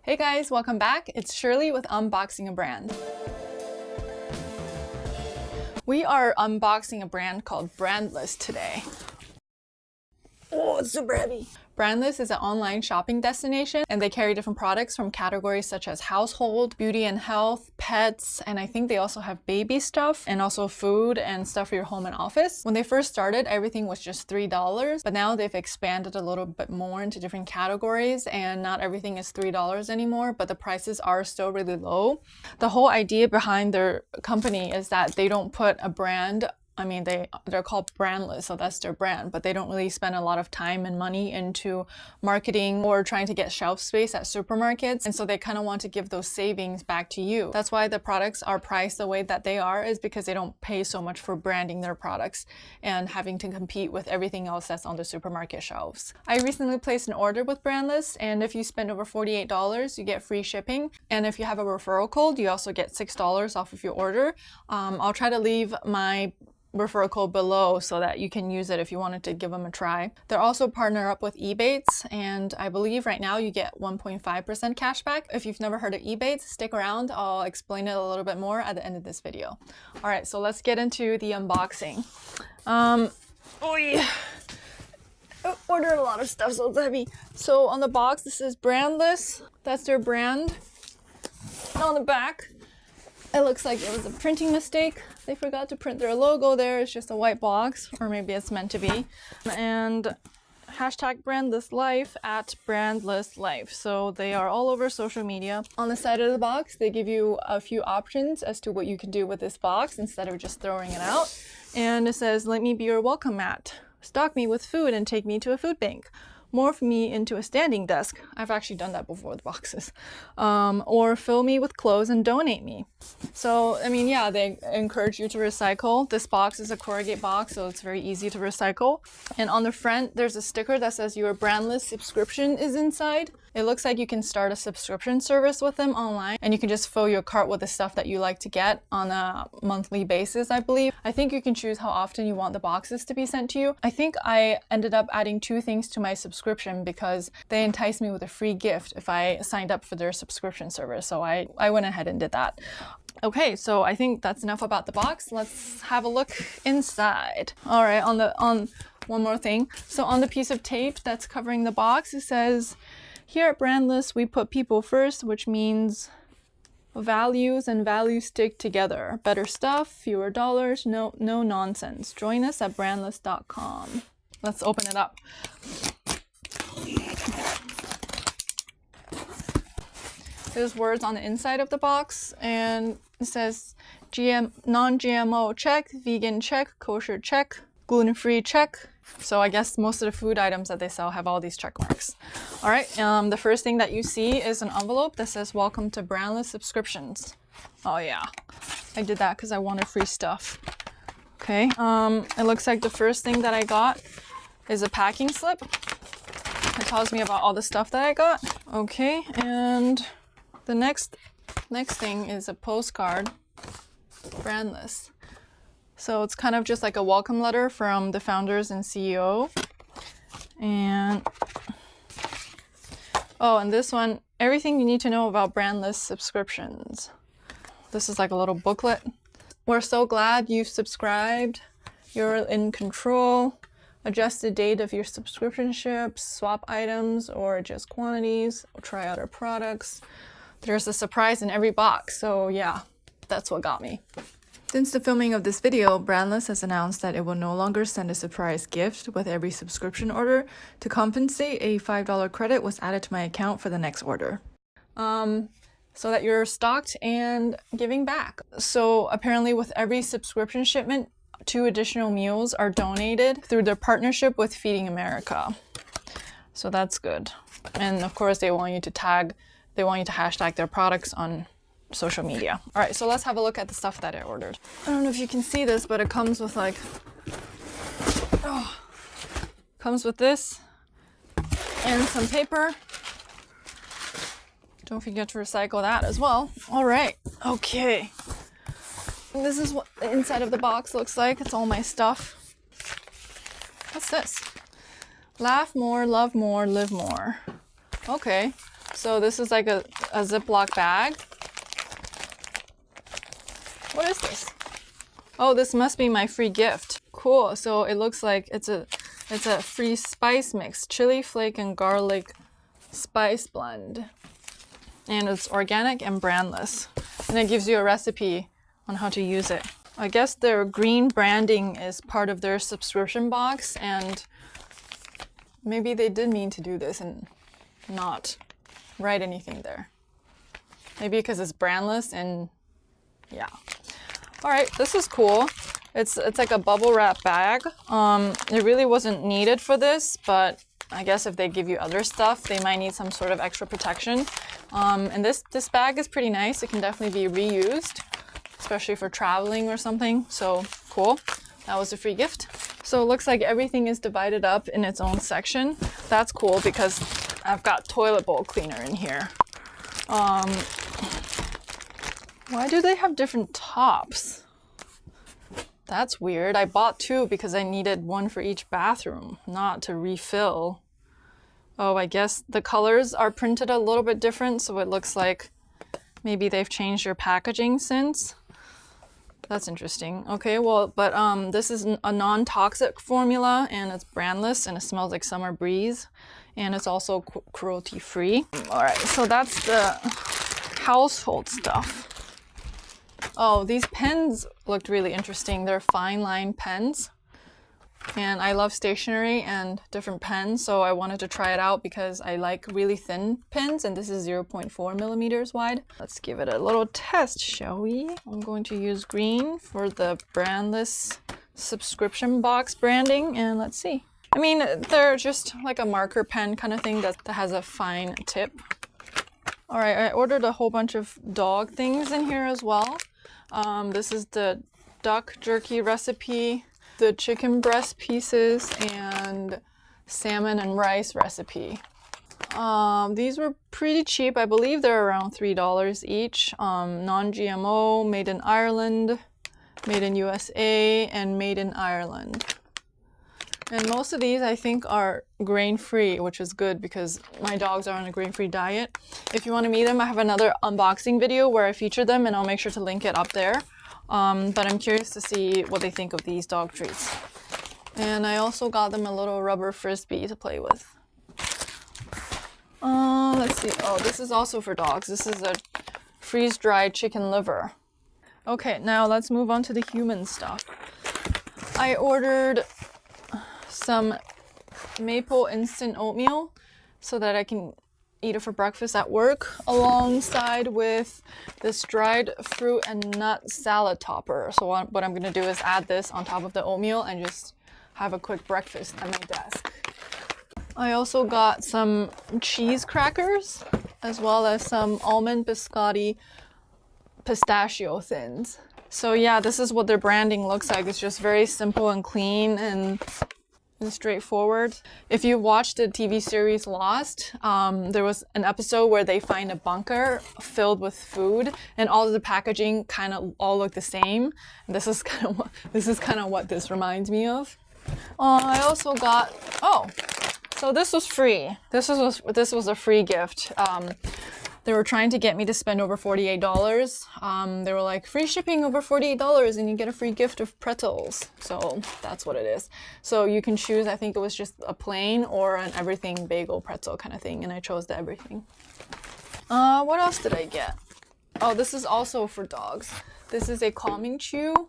Hey guys, welcome back. It's Shirley with Unboxing a Brand. We are unboxing a brand called Brandless today. Oh, it's super heavy. Brandless is an online shopping destination and they carry different products from categories such as household, beauty and health, pets, and I think they also have baby stuff and also food and stuff for your home and office. When they first started, everything was just $3, but now they've expanded a little bit more into different categories and not everything is $3 anymore, but the prices are still really low. The whole idea behind their company is that they don't put a brand, they're called Brandless, so that's their brand, but they don't really spend a lot of time and money into marketing or trying to get shelf space at supermarkets. And so they kind of want to give those savings back to you. That's why the products are priced the way that they are, is because they don't pay so much for branding their products and having to compete with everything else that's on the supermarket shelves. I recently placed an order with Brandless, and if you spend over $48, you get free shipping. And if you have a referral code, you also get $6 off of your order. I'll try to leave my referral code below so that you can use it if you wanted to give them a try. They're also partnered up with Ebates, and I believe right now you get 1.5% cashback. If you've never heard of Ebates, stick around. I'll explain it a little bit more at the end of this video. All right, so let's get into the unboxing. Oh yeah. I ordered a lot of stuff, so it's heavy. So on the box, this is Brandless. That's their brand. And on the back, it looks like it was a printing mistake. They forgot to print their logo there. It's just a white box, or maybe it's meant to be. And hashtag Brandless Life at Brandless Life. So they are all over social media. On the side of the box, they give you a few options as to what you can do with this box instead of just throwing it out. And it says, "Let me be your welcome mat. Stock me with food and take me to a food bank. Morph me into a standing desk." I've actually done that before with boxes. Or fill me with clothes and donate me. So, yeah, they encourage you to recycle. This box is a corrugate box, so it's very easy to recycle. And on the front, there's a sticker that says your Brandless subscription is inside. It looks like you can start a subscription service with them online, and you can just fill your cart with the stuff that you like to get on a monthly basis, I believe. I think you can choose how often you want the boxes to be sent to you. I think I ended up adding 2 things to my subscription because they enticed me with a free gift if I signed up for their subscription service. So I went ahead and did that. Okay, so I think that's enough about the box. Let's have a look inside. All right, on one more thing. So on the piece of tape that's covering the box, it says, "Here at Brandless, we put people first," which means values and values stick together. Better stuff, fewer dollars, no nonsense. Join us at brandless.com. Let's open it up. There's words on the inside of the box, and it says non-GMO check, vegan check, kosher check, gluten-free check. So I guess most of the food items that they sell have all these check marks. All right, the first thing that you see is an envelope that says "Welcome to Brandless Subscriptions." Oh yeah, I did that because I wanted free stuff. Okay, it looks like the first thing that I got is a packing slip. It tells me about all the stuff that I got. Okay, and the next thing is a postcard, Brandless. So it's kind of just like a welcome letter from the founders and CEO. And and this one, everything you need to know about Brandless subscriptions. This is like a little booklet. "We're so glad you've subscribed. You're in control. Adjust the date of your subscription-ships, swap items or adjust quantities, or try out our products." There's a surprise in every box, so yeah, that's what got me. Since the filming of this video, Brandless has announced that it will no longer send a surprise gift with every subscription order. To compensate, a $5 credit was added to my account for the next order. So that you're stocked and giving back. So apparently with every subscription shipment, 2 additional meals are donated through their partnership with Feeding America. So that's good. And of course they want you to hashtag their products on social media. All right, so let's have a look at the stuff that I ordered. I don't know if you can see this, but it comes with comes with this and some paper. Don't forget to recycle that as well. All right, okay. This is what the inside of the box looks like. It's all my stuff. What's this? Laugh more, love more, live more. Okay, So this is like a Ziploc bag. What is this? Oh, this must be my free gift. Cool. So it looks like it's a free spice mix, chili flake and garlic spice blend. And it's organic and brandless. And it gives you a recipe on how to use it. I guess their green branding is part of their subscription box, and maybe they did mean to do this and not write anything there. Maybe because it's brandless and yeah. All right, this is cool. It's like a bubble wrap bag. It really wasn't needed for this, but I guess if they give you other stuff, they might need some sort of extra protection. And this bag is pretty nice. It can definitely be reused, especially for traveling or something. So cool. That was a free gift. So it looks like everything is divided up in its own section. That's cool because I've got toilet bowl cleaner in here. Why do they have different tops? That's weird. I bought two because I needed one for each bathroom, not to refill. Oh, I guess the colors are printed a little bit different, so it looks like maybe they've changed their packaging since. That's interesting. Okay, well, but this is a non-toxic formula, and it's brandless, and it smells like summer breeze, and it's also cruelty-free. All right, so that's the household stuff. Oh, these pens looked really interesting. They're fine line pens. And I love stationery and different pens, so I wanted to try it out because I like really thin pens, and this is 0.4 millimeters wide. Let's give it a little test, shall we? I'm going to use green for the Brandless subscription box branding, and let's see. I mean, they're just like a marker pen kind of thing that has a fine tip. All right, I ordered a whole bunch of dog things in here as well. This is the duck jerky recipe, the chicken breast pieces, and salmon and rice recipe. These were pretty cheap. I believe they're around $3 each. Non-GMO, made in Ireland, made in USA, and made in Ireland. And most of these I think are grain-free, which is good because my dogs are on a grain-free diet. If you want to meet them, I have another unboxing video where I feature them, and I'll make sure to link it up there. But I'm curious to see what they think of these dog treats. And I also got them a little rubber frisbee to play with. Let's see. Oh, this is also for dogs. This is a freeze-dried chicken liver. Okay, now let's move on to the human stuff. I ordered some maple instant oatmeal so that I can eat it for breakfast at work, alongside with this dried fruit and nut salad topper. So what I'm gonna do is add this on top of the oatmeal and just have a quick breakfast at my desk. I also got some cheese crackers, as well as some almond biscotti pistachio thins. So yeah, this is what their branding looks like. It's just very simple and clean and straightforward. If you watched the TV series Lost, there was an episode where they find a bunker filled with food, and all of the packaging kind of all look the same. And this is kind of what this reminds me of. I also got, oh, so this was free. This was a free gift. They were trying to get me to spend over $48. They were like, free shipping over $48 and you get a free gift of Pretzels. So that's what it is. So you can choose, I think it was just a plain or an everything bagel pretzel kind of thing. And I chose the everything. What else did I get? Oh, this is also for dogs. This is a calming chew.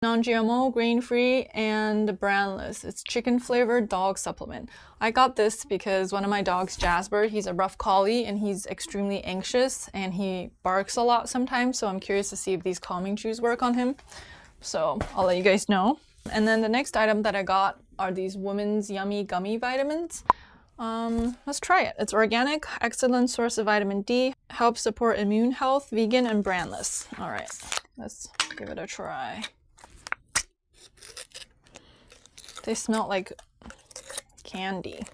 Non-GMO, grain-free, and brandless. It's chicken-flavored dog supplement. I got this because one of my dogs, Jasper, he's a rough collie and he's extremely anxious and he barks a lot sometimes, so I'm curious to see if these calming chews work on him. So I'll let you guys know. And then the next item that I got are these Women's Yummy Gummy vitamins. Let's try it. It's organic, excellent source of vitamin D, helps support immune health, vegan, and brandless. All right, let's give it a try. They smell like candy.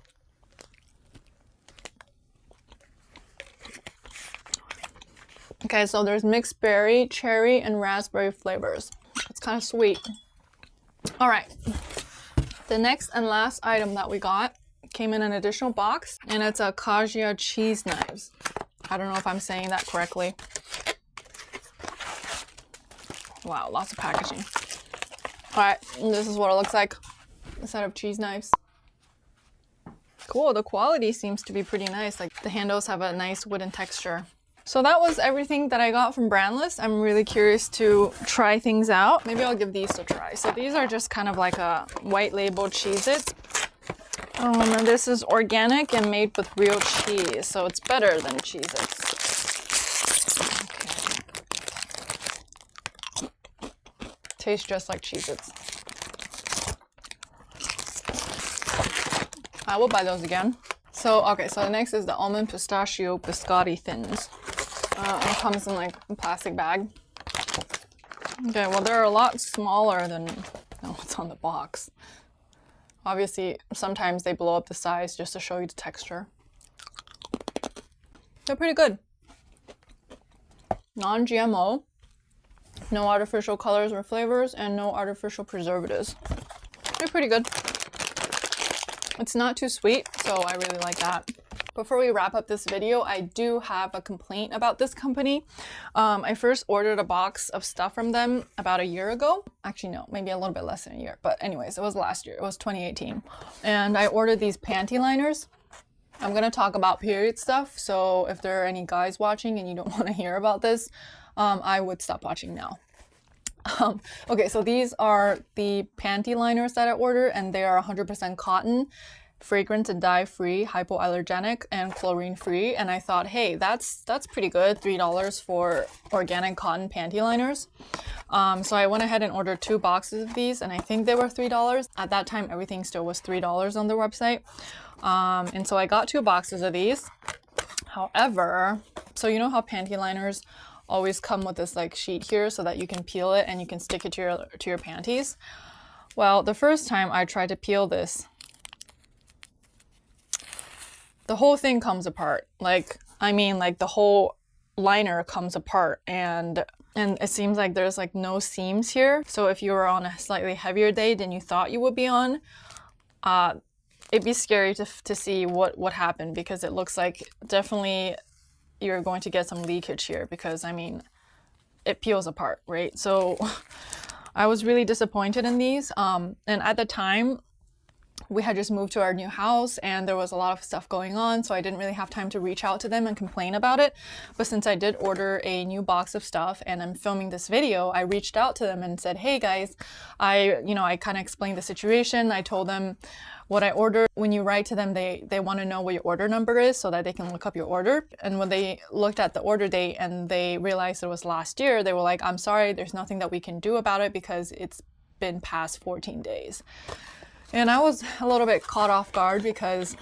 Okay, so there's mixed berry, cherry, and raspberry flavors. It's kind of sweet. All right, the next and last item that we got came in an additional box, And it's a Kaja cheese knives. I don't know if I'm saying that correctly. Wow, lots of packaging. Alright, this is what it looks like. A set of cheese knives. Cool, the quality seems to be pretty nice. Like the handles have a nice wooden texture. So that was everything that I got from Brandless. I'm really curious to try things out. Maybe I'll give these a try. So these are just kind of like a white label Cheez-Its. And this is organic and made with real cheese, so it's better than Cheez-Its. Okay. Tastes just like Cheez-Its. I will buy those again. So, okay, so the next is the almond pistachio biscotti thins. It comes in like a plastic bag. Okay, well they're a lot smaller than what's on the box. Obviously, sometimes they blow up the size just to show you the texture. They're pretty good. Non-GMO, no artificial colors or flavors, and no artificial preservatives. They're pretty good. It's not too sweet, so I really like that. Before we wrap up this video, I do have a complaint about this company. I first ordered a box of stuff from them about a year ago. Actually, no, maybe a little bit less than a year. But anyways, it was last year. It was 2018. And I ordered these panty liners. I'm going to talk about period stuff. So if there are any guys watching and you don't want to hear about this, I would stop watching now. Okay, so these are the panty liners that I ordered, and they are 100% cotton, fragrance and dye free, hypoallergenic, and chlorine free. And I thought, hey, that's pretty good, $3 for organic cotton panty liners. So I went ahead and ordered 2 boxes of these, and I think they were $3. At that time, everything still was $3 on their website. And so I got 2 boxes of these. However, so you know how panty liners always come with this like sheet here so that you can peel it and you can stick it to your panties? Well, the first time I tried to peel this, the whole thing comes apart. Like, I mean, like the whole liner comes apart, and it seems like there's like no seams here. So if you were on a slightly heavier day than you thought you would be on, it'd be scary to see what happened, because it looks like definitely you're going to get some leakage here, because I mean, it peels apart, right? So I was really disappointed in these. And at the time, we had just moved to our new house and there was a lot of stuff going on, so I didn't really have time to reach out to them and complain about it. But since I did order a new box of stuff and I'm filming this video, I reached out to them and said, hey guys, I kind of explained the situation. I told them what I ordered. When you write to them, they want to know what your order number is so that they can look up your order. And when they looked at the order date and they realized it was last year, they were like, I'm sorry, there's nothing that we can do about it because it's been past 14 days. And I was a little bit caught off guard because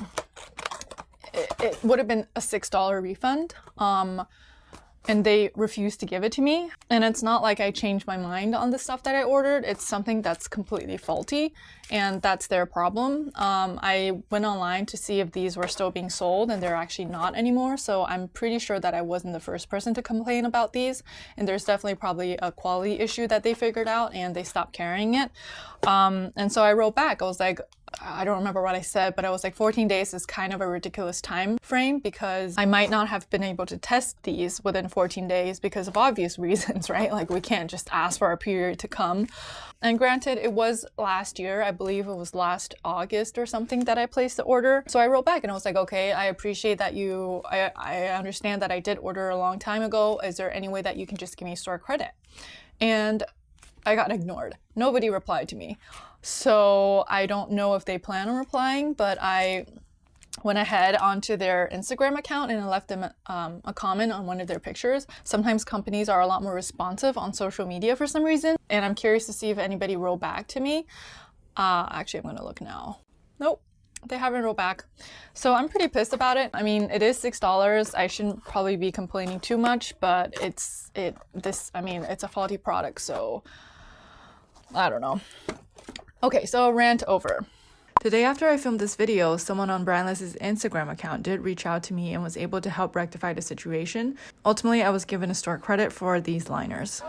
it would have been a $6 refund. And they refused to give it to me. And it's not like I changed my mind on the stuff that I ordered. It's something that's completely faulty, and that's their problem. I went online to see if these were still being sold, and they're actually not anymore. So I'm pretty sure that I wasn't the first person to complain about these. And there's definitely probably a quality issue that they figured out and they stopped carrying it. And so I wrote back. I was like, I don't remember what I said, but I was like, 14 days is kind of a ridiculous time frame because I might not have been able to test these within 14 days because of obvious reasons, right? Like we can't just ask for our period to come. And granted, it was last year, I believe it was last August or something that I placed the order. So I wrote back and I was like, okay, I appreciate that I understand that I did order a long time ago. Is there any way that you can just give me store credit? And I got ignored. Nobody replied to me. So I don't know if they plan on replying, but I went ahead onto their Instagram account and I left them a comment on one of their pictures. Sometimes companies are a lot more responsive on social media for some reason, and I'm curious to see if anybody wrote back to me. Actually, I'm gonna look now. Nope, they haven't wrote back. So I'm pretty pissed about it. I mean, it is $6. I shouldn't probably be complaining too much, but it's a faulty product, so I don't know. Okay, so rant over. The day after I filmed this video, someone on Brandless's Instagram account did reach out to me and was able to help rectify the situation. Ultimately, I was given a store credit for these liners.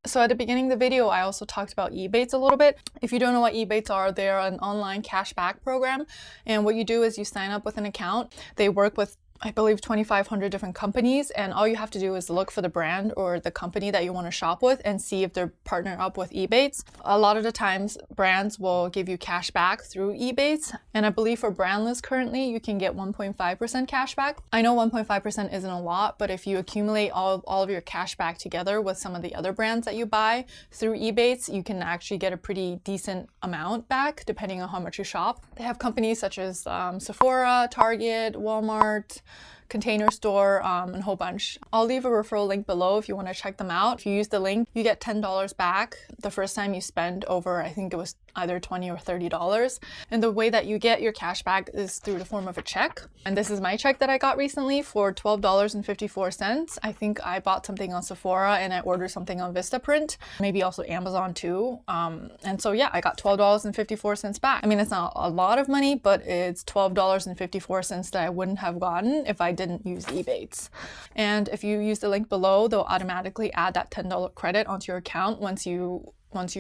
So at the beginning of the video, I also talked about Ebates a little bit. If you don't know what Ebates are, they're an online cashback program. And what you do is you sign up with an account. They work with, I believe, 2,500 different companies, and all you have to do is look for the brand or the company that you want to shop with and see if they're partnered up with Ebates. A lot of the times, brands will give you cash back through Ebates, and I believe for Brandless currently, you can get 1.5% cash back. I know 1.5% isn't a lot, but if you accumulate all of your cash back together with some of the other brands that you buy through Ebates, you can actually get a pretty decent amount back depending on how much you shop. They have companies such as Sephora, Target, Walmart, Container Store, and a whole bunch. I'll leave a referral link below if you want to check them out. If you use the link, you get $10 back the first time you spend over, I think it was either $20 or $30. And the way that you get your cash back is through the form of a check. And this is my check that I got recently for $12.54. I think I bought something on Sephora and I ordered something on Vistaprint, maybe also Amazon too. And so yeah, I got $12.54 back. I mean, it's not a lot of money, but it's $12.54 that I wouldn't have gotten if I didn't use Ebates. And if you use the link below, they'll automatically add that $10 credit onto your account once you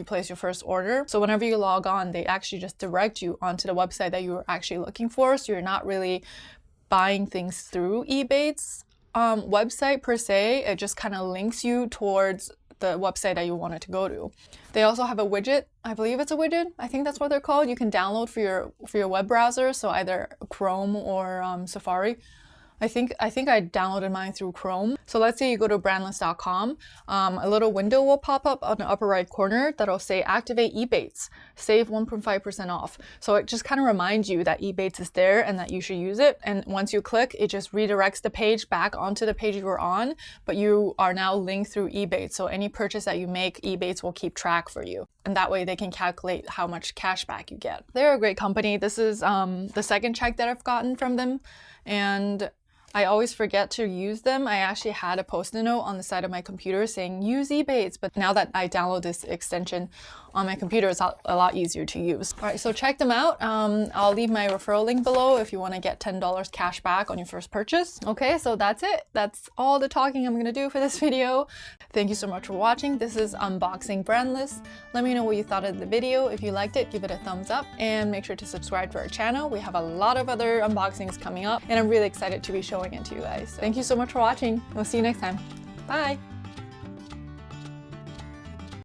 place your first order. So whenever you log on, they actually just direct you onto the website that you were actually looking for. So you're not really buying things through Ebates website per se. It just kind of links you towards the website that you wanted to go to. They also have a widget. I believe it's a widget. I think that's what they're called. You can download for your web browser. So either Chrome or Safari. I think I downloaded mine through Chrome. So let's say you go to brandless.com, a little window will pop up on the upper right corner that'll say activate Ebates, save 1.5% off. So it just kind of reminds you that Ebates is there and that you should use it. And once you click, it just redirects the page back onto the page you were on, but you are now linked through Ebates. So any purchase that you make, Ebates will keep track for you. And that way they can calculate how much cash back you get. They're a great company. This is the second check that I've gotten from them. And I always forget to use them. I actually had a post-it note on the side of my computer saying use Ebates, but now that I download this extension on my computer, it's a lot easier to use. All right, so check them out. I'll leave my referral link below if you want to get $10 cash back on your first purchase. Okay, so that's it. That's all the talking I'm gonna do for this video. Thank you so much for watching. This is Unboxing Brandless. Let me know what you thought of the video. If you liked it, give it a thumbs up and make sure to subscribe to our channel. We have a lot of other unboxings coming up and I'm really excited to be showing it to you guys. Thank you so much for watching. We'll see you next time. Bye.